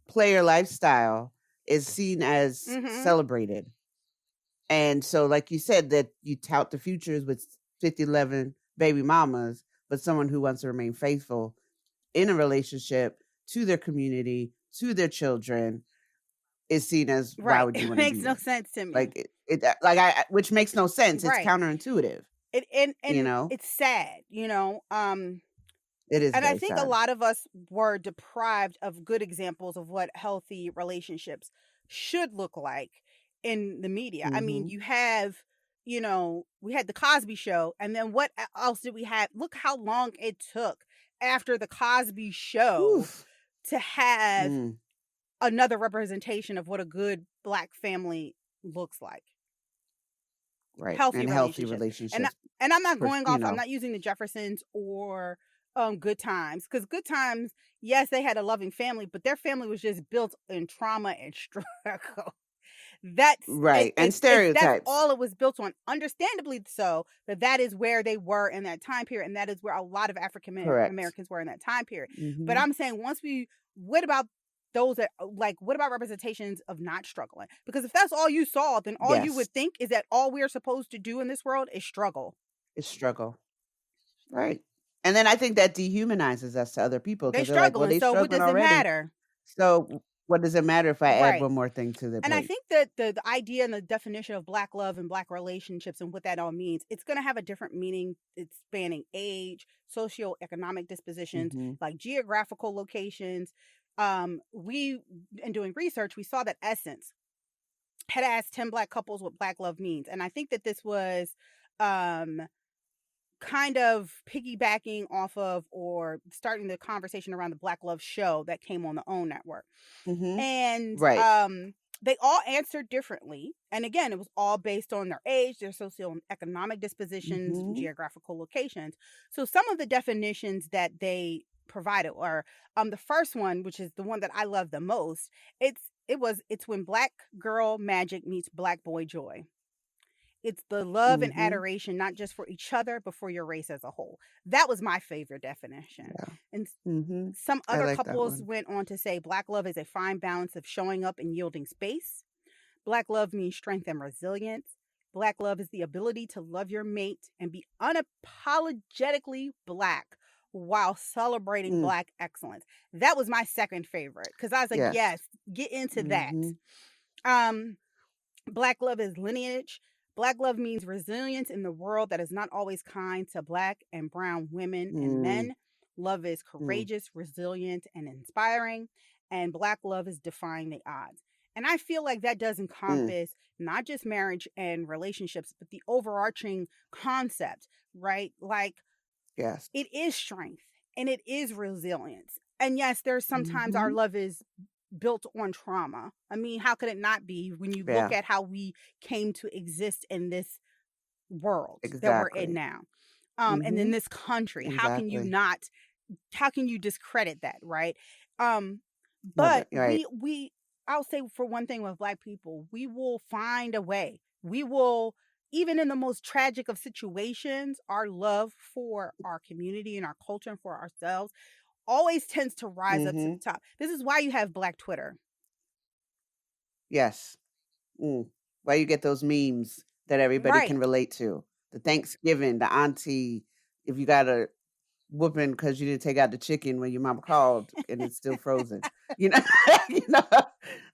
player lifestyle is seen as celebrated. And so, like you said, that you tout the Futures with 50-11 baby mamas, but someone who wants to remain faithful in a relationship to their community, to their children, is seen as, why Right. would you It want to makes be no there? sense to me. Like like which makes no sense. It's Right. counterintuitive, you And know? it's sad, you know. It is And I very think a sad. lot of us were deprived of good examples of what healthy relationships should look like in the media. I mean, Mhm. you have, you know, we had the Cosby Show, and then what else did we have? Look how long it took after the Cosby Show Oof. to have Mm, another representation of what a good black family looks like. right. Healthy And healthy relationships. And I, relationships, and I'm not for going you off, I'm know. not using the Jeffersons or Good Times, cuz Good Times, yes, they had a loving family, but their family was just built in trauma and struggle. That's it, Right. And it's that's stereotypes. all it was built on. Understandably so, that is where they were in that time period, and that is where a lot of African Correct. Americans were in that time period. But Mhm. I'm saying, what about those that, like, what about representations of not struggling? Because if that's all you saw, then all you Yes. would think is that all we are supposed to do in this world is struggle. It's struggle. Right. And then I think that dehumanizes us to other people They because they're like, well, struggling, they so what struggling does it already. matter? So what does it matter if I add Right. one more thing to their And I plate? think that the idea and the definition of black love and black relationships and what that all means, it's going to have a different meaning. It's spanning age, socioeconomic dispositions, Mhm. like geographical locations. We, in doing research, we saw that Essence had asked 10 black couples what black love means. And I think that this was um, kind of piggybacking off of or starting the conversation around the Black Love show that came on the OWN network. Mhm. And Right. they all answered differently. And again, it was all based on their age, their socioeconomic dispositions, Mhm. geographical locations. So some of the definitions that they provided are the first one, which is the one that I love the most. It's when black girl magic meets black boy joy. It's the love and Mhm. adoration, not just for each other, but for your race as a whole. That was my favorite definition. Yeah. And Mhm. some I other like that couples one. went on to say black love is a fine balance of showing up and yielding space. Black love means strength and resilience. Black love is the ability to love your mate and be unapologetically black while celebrating Mm. black excellence. That was my second favorite because I was like, Yes. yes, get into that. Mhm. Um, Black love is lineage. Black love means resilience in the world that is not always kind to black and brown women and Mm. men. Love is Mm. courageous, resilient, and inspiring. And black love is defying the odds. And I feel like that does Mm. encompass not just marriage and relationships, but the overarching concept, right? Like Yes. it is strength and it is resilience. And yes, there's sometimes our Mhm. love is built on trauma. I mean, how could it not be when you look Yeah. at how we came to exist in this world that we're in Exactly. now? And in Mhm. this country, Exactly. how can you discredit that, right? Um, No, but right. I'll say for one thing with black people, we will find a way. We will, even in the most tragic of situations, our love for our community and our culture and for ourselves always tends to rise up to the Mhm. top. This is why you have Black Twitter. Yes. Mm. Why you get those memes that everybody can Right. relate to. The Thanksgiving, the auntie, if you got a whooping because you didn't take out the chicken when your mama called and it's still frozen. You know, you know,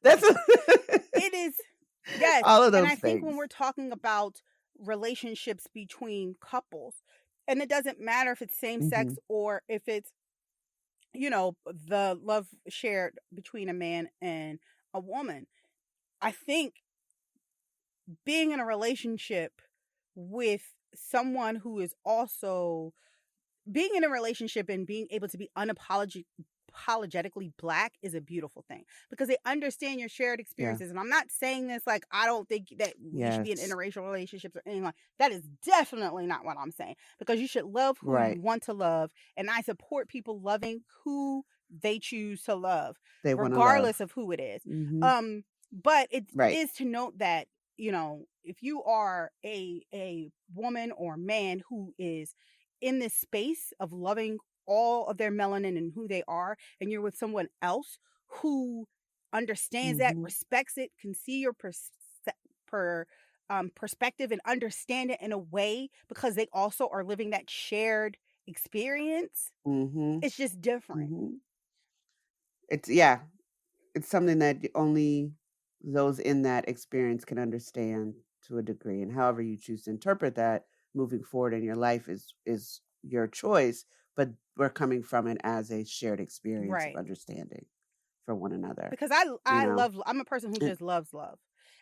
that's It is, yes. all of And those I think when things. we're talking about relationships between couples, and it doesn't matter if it's same sex Mhm. or if it's, the love shared between a man and a woman, I think being in a relationship with someone who is also being in a relationship and being able to be apologetically black is a beautiful thing because they understand your shared Yeah. experiences. And I'm not saying this like I don't think that we should be in Yes. interracial relationships or anything like that. Is definitely not what I'm saying, because you should love who you Right. want to love, and I support people loving who they choose to love They want to regardless love. of who it is. Mhm. But it Right. is to note that, if you are a woman or man who is in this space of loving all of their melanin and who they are, and you're with someone else who understands that, Mhm. respects it, can see your per, perspective and understand it in a way because they also are living that shared experience, Mhm. it's just different. Mhm. It's yeah. It's something that only those in that experience can understand to a degree. And however you choose to interpret that moving forward in your life is your choice, but we're coming from it as a shared experience of Right. understanding for one another, Because you I know. love I'm a person who And, just loves love.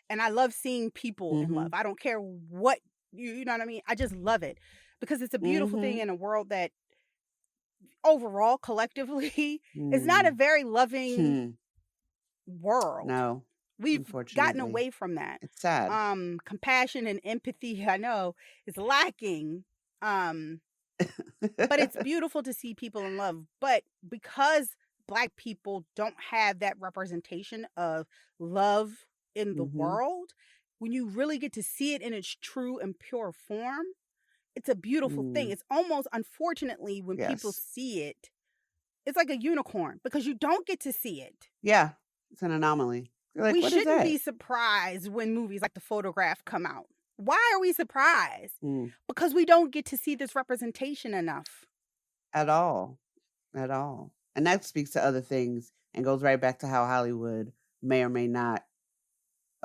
And I love seeing people in love. mhm. I don't care what you know what I mean? I just love it because it's a beautiful thing Mhm. in a world that overall collectively is not a Mm. very loving Hmm. world. No, We've gotten unfortunately. away from that. It's sad. Compassion and empathy, I know, is lacking. But it's beautiful to see people in love. But because Black people don't have that representation of love in the Mhm. world, when you really get to see it in its true and pure form, it's a beautiful thing. Mm. It's almost, unfortunately, when people Yes. see it, it's like a unicorn because you don't get to see it. Yeah. It's an anomaly. You're like, We what is shouldn't that? be surprised when movies like The Photograph come out. Why are we surprised? Mm. Because we don't get to see this representation enough. At all. At all. And that speaks to other things and goes right back to how Hollywood may or may not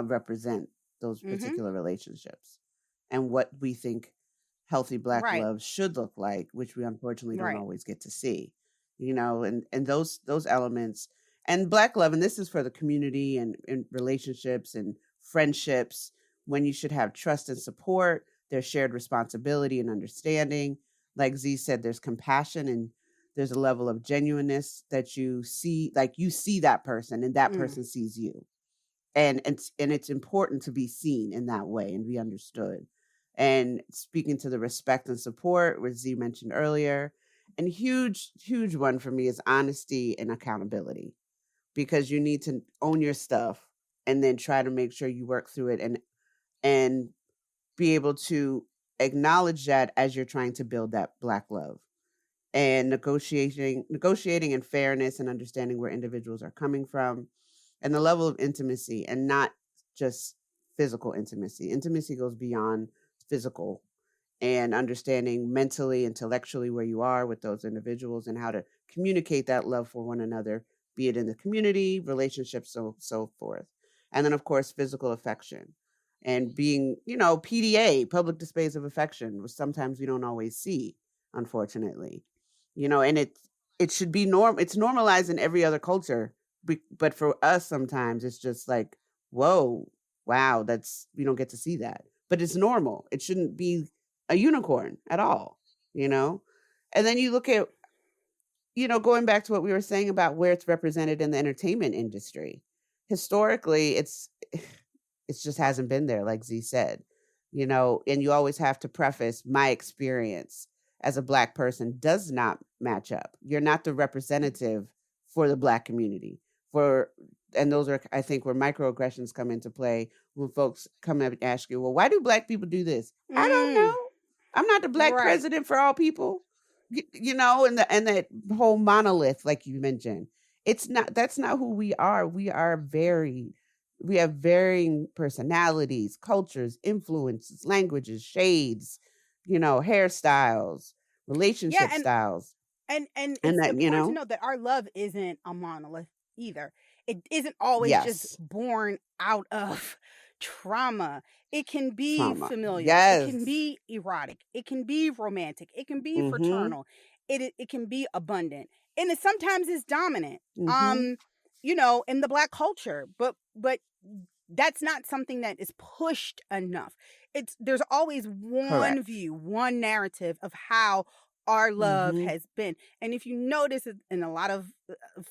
represent those Mhm. particular relationships and what we think healthy Black Right. love should look like, which we unfortunately don't Right. always get to see, and those elements and Black love, and this is for the community and relationships and friendships, when you should have trust and support, there's shared responsibility and understanding. Like Z said, there's compassion and there's a level of genuineness that you see, like you see that person and that Mm. person sees you, and it's important to be seen in that way and be understood. And speaking to the respect and support, which Z mentioned earlier, and huge one for me is honesty and accountability, because you need to own your stuff and then try to make sure you work through it and be able to acknowledge that as you're trying to build that Black love, and negotiating in fairness and understanding where individuals are coming from, and the level of intimacy, and not just physical intimacy. Intimacy goes beyond physical, and understanding mentally, intellectually where you are with those individuals and how to communicate that love for one another, be it in the community, relationships, so forth. And then of course physical affection, and being, PDA, public displays of affection, which sometimes we don't always see, unfortunately. And it should be it's normalized in every other culture, but for us sometimes it's just like, whoa, wow, that's we don't get to see that. But it's normal. It shouldn't be a unicorn at all, you know? And then you look at, going back to what we were saying about where it's represented in the entertainment industry. Historically, it just hasn't been there, like Z said, and you always have to preface my experience as a Black person does not match up. You're not the representative for the Black community. For and those are, I think, where microaggressions come into play, when folks come up and ask you, well, why do Black people do this? I don't know. Mm. I'm not the Black Right. president for all people. And that whole monolith, like you mentioned. It's not That's not who we are. We have varying personalities, cultures, influences, languages, shades, hairstyles, Yeah, relationship styles. and And it's that, important to know that our love isn't a monolith either. It isn't always just yes, born out of trauma. It can be trauma. familial, it can Yes. be erotic, it can be romantic, it can be Mm-hmm. fraternal, it can be abundant, and it sometimes is dominant. Mm-hmm. Um, in the Black culture, but that's not something that is pushed enough. There's always one Correct. view, one narrative of how our love Mm-hmm. has been. And if you notice in a lot of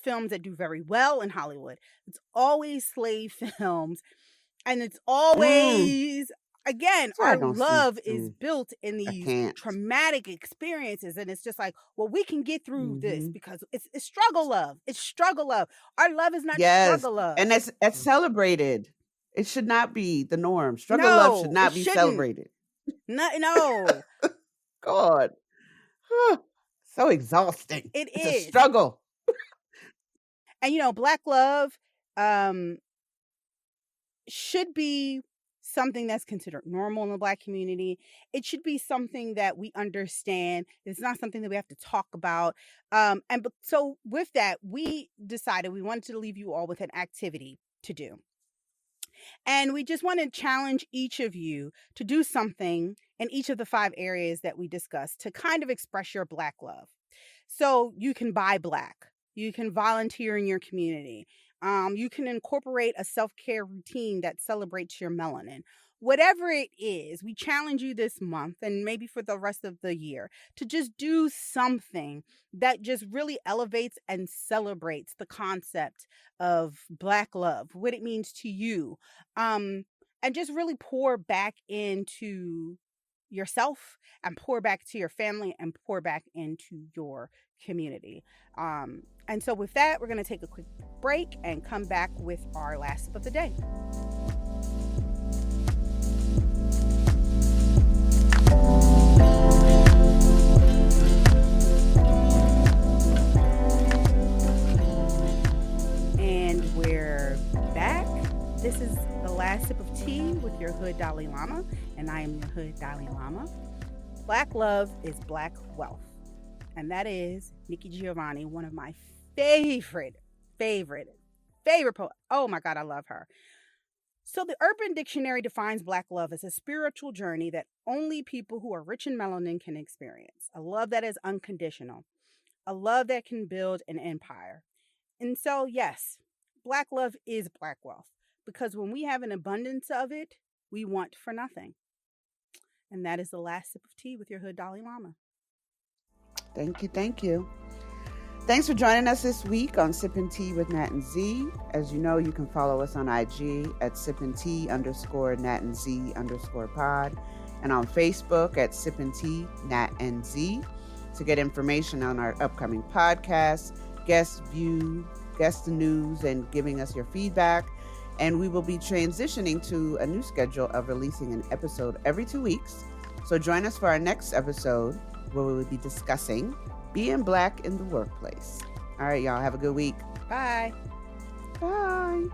films that do very well in Hollywood, it's always slave films, and it's Mm. always, again, So I our don't see. love is built in I these can't. traumatic experiences, and it's just like, well, we can get through this Mm-hmm. because it's struggle love. It's struggle love. Our love is not Yes, struggle love. and that's celebrated. It should not be the norm. Struggle love should No, it not be shouldn't. celebrated. No, God, so exhausting. it It's a is. struggle. And Black love um should be something that's considered normal in the Black community. It should be something that we understand. It's not something that we have to talk about. So with that, we decided we wanted to leave you all with an activity to do. And we just want to challenge each of you to do something in each of the 5 areas that we discussed to kind of express your Black love. So you can buy Black, you can volunteer in your community, you can incorporate a self-care routine that celebrates your melanin. Whatever it is, we challenge you this month and maybe for the rest of the year to just do something that just really elevates and celebrates the concept of Black love, what it means to you, and just really pour back into yourself and pour back to your family and pour back into your community. And so with that, we're going to take a quick break and come back with our last sip of the day. And we're back. This is the last sip of tea with your Hood Dalai Lama, and I am your Hood Dalai Lama. Black love is Black wealth. And that is Nikki Giovanni, one of my favorite poets. Oh my God, I love her. So the Urban Dictionary defines Black love as a spiritual journey that only people who are rich in melanin can experience. A love that is unconditional. A love that can build an empire. And so, yes, Black love is Black wealth. Because when we have an abundance of it, we want for nothing. And that is the last sip of tea with your Hood Dalai Lama. Thank you. Thank you. Thanks for joining us this week on Sippin' Tea with Nat Z. As you know, you can follow us on IG at sippintea_NatZ_pod and on Facebook at Sippin' Tea Nat Z to get information on our upcoming podcasts, guest news, and giving us your feedback. And we will be transitioning to a new schedule of releasing an episode every 2 weeks. So join us for our next episode where we will be discussing being Black in the workplace. All right, y'all. Have a good week. Bye. Bye.